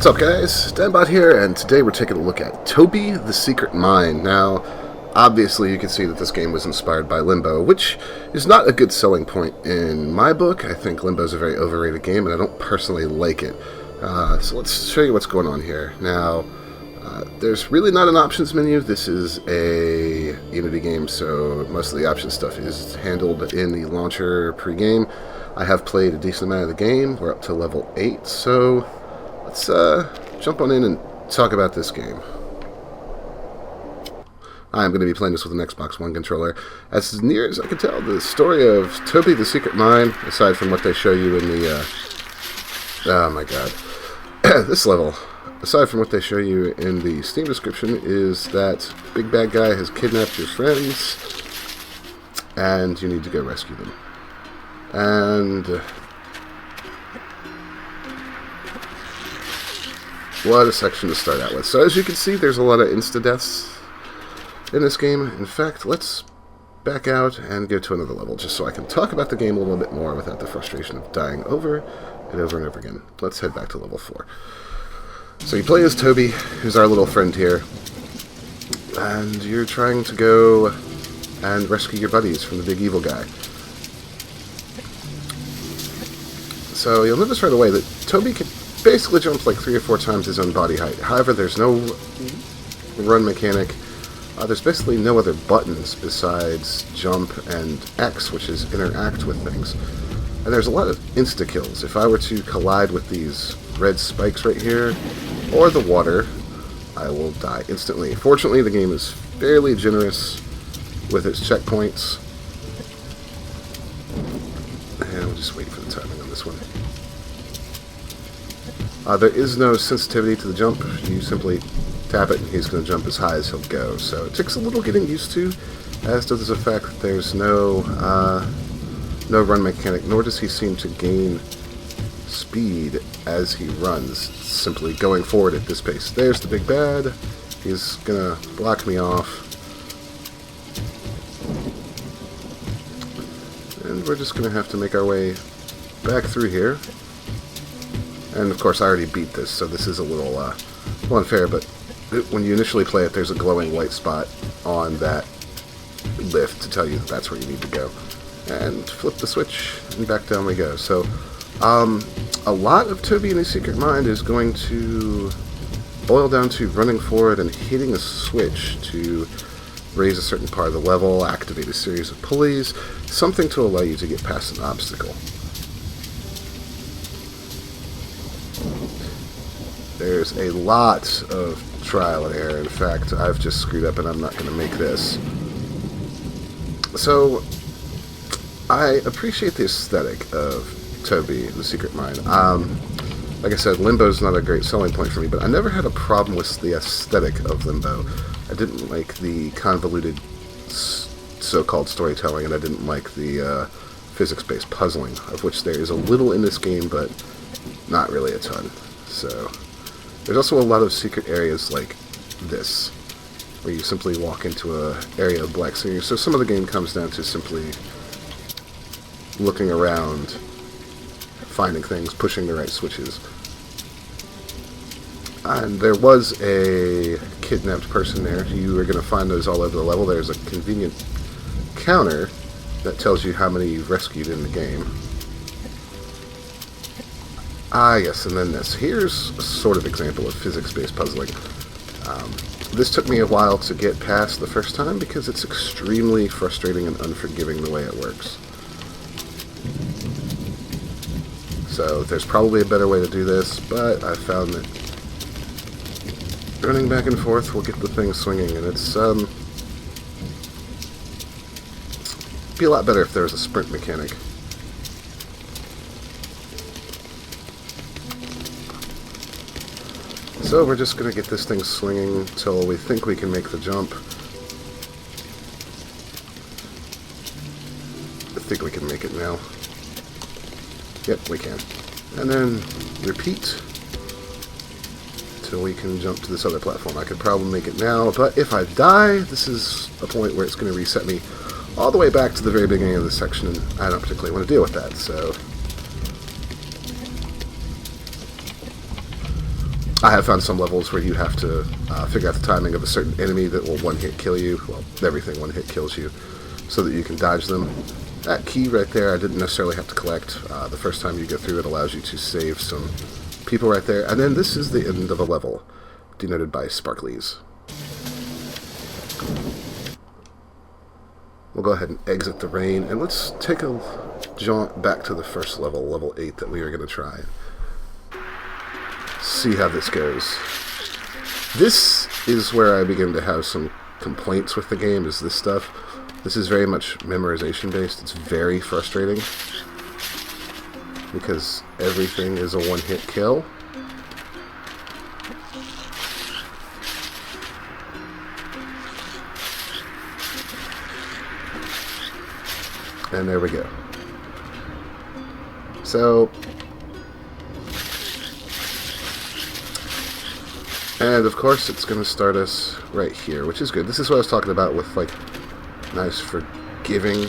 What's up, guys? Danbot here, and today we're taking a look at Toby, the Secret Mine. Now, obviously you can see that this game was inspired by Limbo, which is not a good selling point in my book. I think Limbo is a very overrated game, and I don't personally like it. So let's show you what's going on here. Now, there's really not an options menu. This is a Unity game, so most of the options stuff is handled in the launcher pre-game. I have played a decent amount of the game. We're up to level 8, so let's jump on in and talk about this game. I'm going to be playing this with an Xbox One controller. As near as I can tell, the story of Toby the Secret Mine, aside from what they show you in the... oh my god. This level, aside from what they show you in the Steam description, is that big bad guy has kidnapped your friends, and you need to go rescue them. And... what a section to start out with. So as you can see, there's a lot of insta-deaths in this game. In fact, let's back out and go to another level, just so I can talk about the game a little bit more without the frustration of dying over and over and over again. Let's head back to level 4. So you play as Toby, who's our little friend here, and you're trying to go and rescue your buddies from the big evil guy. So you'll notice right away that Toby can basically jump like 3 or 4 times his own body height. However, there's no run mechanic. There's basically no other buttons besides jump and X, which is interact with things. And there's a lot of insta-kills. If I were to collide with these red spikes right here, or the water, I will die instantly. Fortunately, the game is fairly generous with its checkpoints. And we'll just wait for the timing on this one. There is no sensitivity to the jump. You simply tap it and he's going to jump as high as he'll go. So it takes a little getting used to, as does the fact that there's no run mechanic, nor does he seem to gain speed as he runs, simply going forward at this pace. There's the big bad. He's going to block me off. And we're just going to have to make our way back through here. And of course I already beat this, so this is a little unfair, but when you initially play it, there's a glowing white spot on that lift to tell you that that's where you need to go. And flip the switch, and back down we go. So, a lot of Toby and his Secret Mine is going to boil down to running forward and hitting a switch to raise a certain part of the level, activate a series of pulleys, something to allow you to get past an obstacle. There's a lot of trial and error. In fact, I've just screwed up and I'm not going to make this. So, I appreciate the aesthetic of Toby, the Secret Mine. Like I said, Limbo's not a great selling point for me, but I never had a problem with the aesthetic of Limbo. I didn't like the convoluted so-called storytelling, and I didn't like the physics-based puzzling, of which there is a little in this game, but not really a ton. So, there's also a lot of secret areas like this, where you simply walk into an area of black scenery. So some of the game comes down to simply looking around, finding things, pushing the right switches. And there was a kidnapped person there. You are going to find those all over the level. There's a convenient counter that tells you how many you've rescued in the game. Ah, yes, and then this. Here's a sort of example of physics-based puzzling. This took me a while to get past the first time because it's extremely frustrating and unforgiving the way it works. So there's probably a better way to do this, but I found that running back and forth will get the thing swinging, and it's be a lot better if there was a sprint mechanic. So we're just going to get this thing swinging until we think we can make the jump. I think we can make it now. Yep, we can. And then repeat till we can jump to this other platform. I could probably make it now, but if I die, this is a point where it's going to reset me all the way back to the very beginning of this section, and I don't particularly want to deal with that, so I have found some levels where you have to figure out the timing of a certain enemy that will one-hit kill you. Well, everything one-hit kills you, so that you can dodge them. That key right there I didn't necessarily have to collect. The first time you go through it allows you to save some people right there. And then this is the end of a level, denoted by sparklies. We'll go ahead and exit the rain, and let's take a jaunt back to the first level, level 8, that we are going to try. See how this goes. This is where I begin to have some complaints with the game, is this stuff. This is very much memorization based. It's very frustrating because everything is a one-hit kill. And there we go. So, and of course it's going to start us right here, which is good. This is what I was talking about with, like, nice forgiving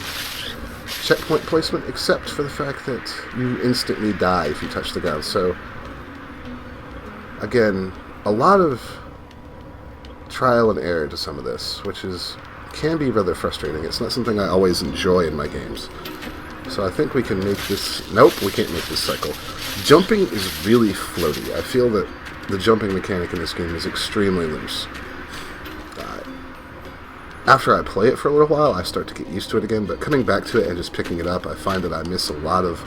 checkpoint placement, except for the fact that you instantly die if you touch the ground. So, again, a lot of trial and error to some of this, which can be rather frustrating. It's not something I always enjoy in my games. So I think we can make this... Nope, we can't make this cycle. Jumping is really floaty. I feel that the jumping mechanic in this game is extremely loose. After I play it for a little while, I start to get used to it again, but coming back to it and just picking it up, I find that I miss a lot of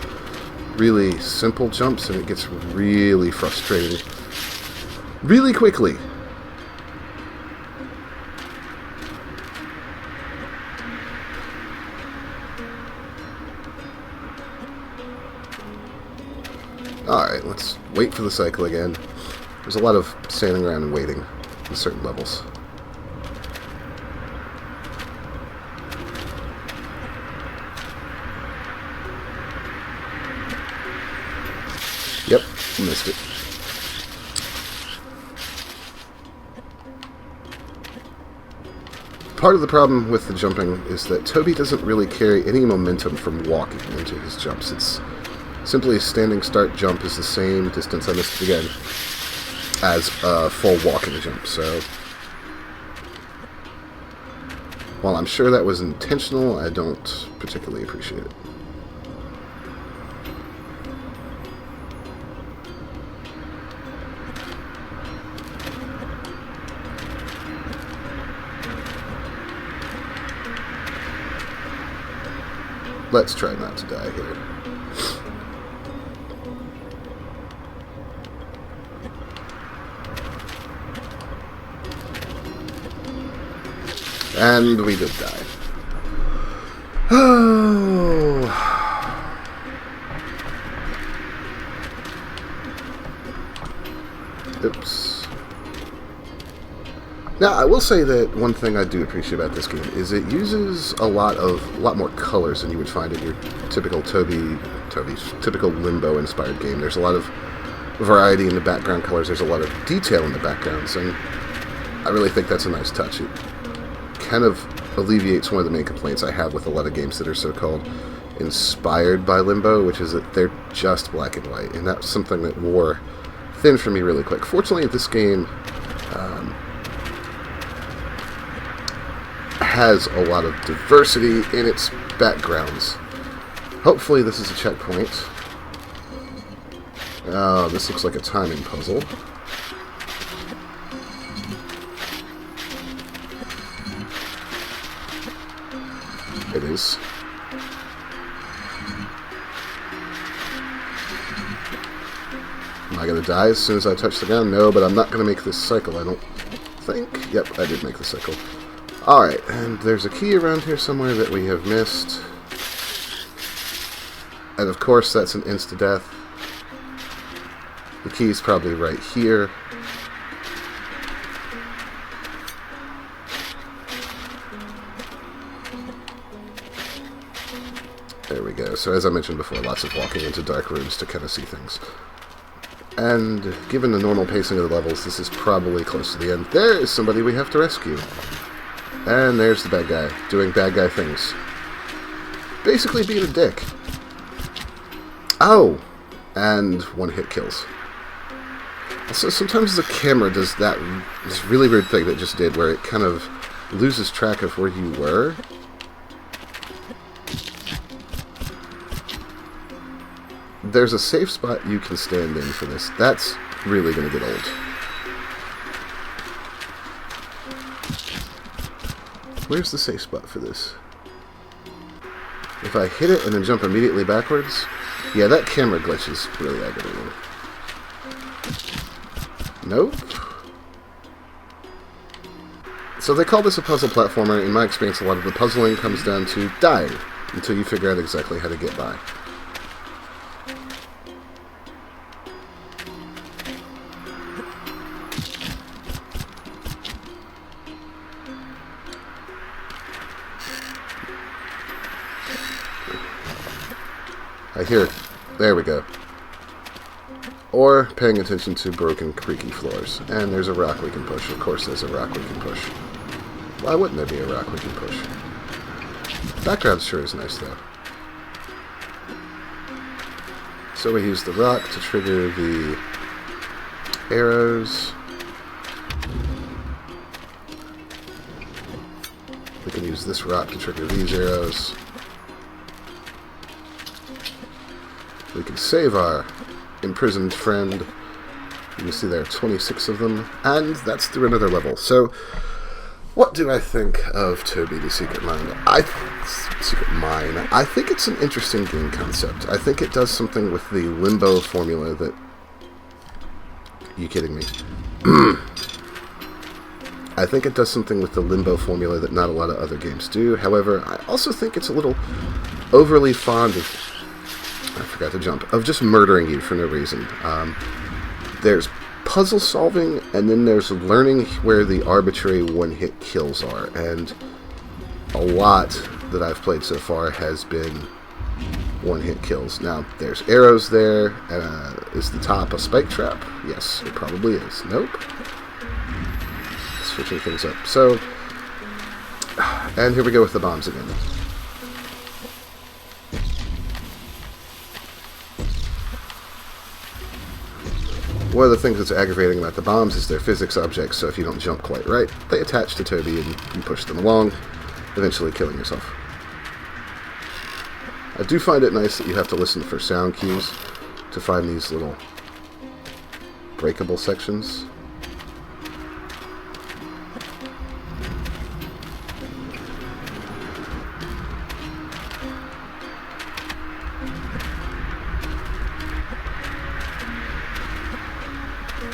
really simple jumps, and it gets really frustrating really quickly. Alright, let's wait for the cycle again. There's a lot of standing around and waiting in certain levels. Yep, missed it. Part of the problem with the jumping is that Toby doesn't really carry any momentum from walking into his jumps. It's simply a standing start jump is the same distance, I missed it again, as a full walking jump. So, while I'm sure that was intentional, I don't particularly appreciate it. Let's try not to die here. And we did die. Oh. Oops. Now, I will say that one thing I do appreciate about this game is it uses a lot more colors than you would find in your typical Toby's typical Limbo inspired game. There's a lot of variety in the background colors. There's a lot of detail in the backgrounds, and I really think that's a nice touch. It kind of alleviates one of the main complaints I have with a lot of games that are so-called inspired by Limbo, which is that they're just black and white, and that's something that wore thin for me really quick. Fortunately, this game has a lot of diversity in its backgrounds. Hopefully this is a checkpoint. Oh, this looks like a timing puzzle. It is. Am I going to die as soon as I touch the ground? No, but I'm not going to make this cycle, I don't think. Yep, I did make the cycle. Alright, and there's a key around here somewhere that we have missed. And of course, that's an insta-death. The key's probably right here. There we go. So as I mentioned before, lots of walking into dark rooms to kind of see things. And given the normal pacing of the levels, this is probably close to the end. There is somebody we have to rescue. And there's the bad guy, doing bad guy things. Basically being a dick. Oh! And one hit kills. Also, sometimes the camera does this really weird thing that it just did, where it kind of loses track of where you were. There's a safe spot you can stand in for this. That's really going to get old. Where's the safe spot for this? If I hit it and then jump immediately backwards... Yeah, that camera glitch is really aggravating. Nope. So they call this a puzzle platformer. In my experience, a lot of the puzzling comes down to dying until you figure out exactly how to get by. I hear it. There we go. Or paying attention to broken, creaky floors. And there's a rock we can push. Of course there's a rock we can push. Why wouldn't there be a rock we can push? Background sure is nice, though. So we use the rock to trigger the arrows. We can use this rock to trigger these arrows. We can save our imprisoned friend. You can see there are 26 of them, and that's through another level. So, what do I think of Toby the Secret Mine? I think it's an interesting game concept. I think it does something with the Limbo formula that... You kidding me? I think it does something with the Limbo formula that not a lot of other games do. However, I also think it's a little overly fond of... I forgot to jump. Of just murdering you for no reason. There's puzzle solving, and then there's learning where the arbitrary one-hit kills are. And a lot that I've played so far has been one-hit kills. Now, there's arrows there. Is the top a spike trap? Yes, it probably is. Nope. Switching things up. So, and here we go with the bombs again. One of the things that's aggravating about the bombs is they're physics objects, so if you don't jump quite right, they attach to Toby and you push them along, eventually killing yourself. I do find it nice that you have to listen for sound cues to find these little breakable sections.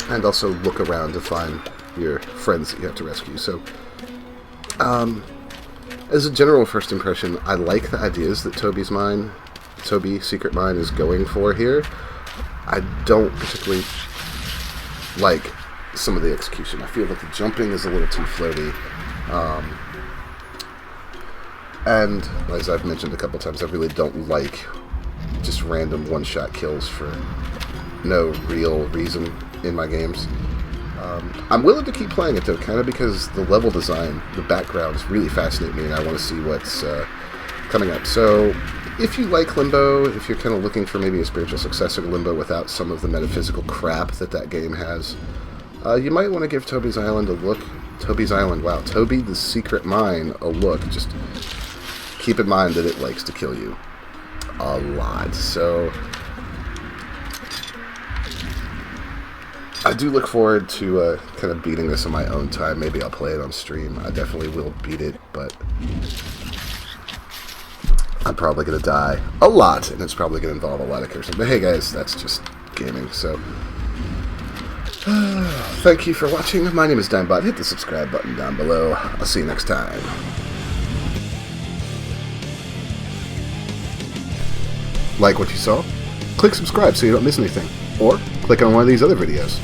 And also look around to find your friends that you have to rescue. So, as a general first impression, I like the ideas that Toby Secret Mine is going for here. I don't particularly like some of the execution. I feel like the jumping is a little too floaty. And, as I've mentioned a couple times, I really don't like just random one-shot kills for no real reason in my games. I'm willing to keep playing it though, kind of because the level design, the backgrounds really fascinate me, and I want to see what's coming up. So, if you like Limbo, if you're kind of looking for maybe a spiritual successor to Limbo without some of the metaphysical crap that game has, you might want to give Toby's Island a look. Toby's Island, wow, Toby the Secret Mine a look. Just keep in mind that it likes to kill you a lot. So, I do look forward to kind of beating this on my own time. Maybe I'll play it on stream. I definitely will beat it, but I'm probably going to die a lot, and it's probably going to involve a lot of cursing. But hey guys, that's just gaming, so... thank you for watching. My name is Dimebot. Hit the subscribe button down below. I'll see you next time. Like what you saw? Click subscribe so you don't miss anything. Or click on one of these other videos.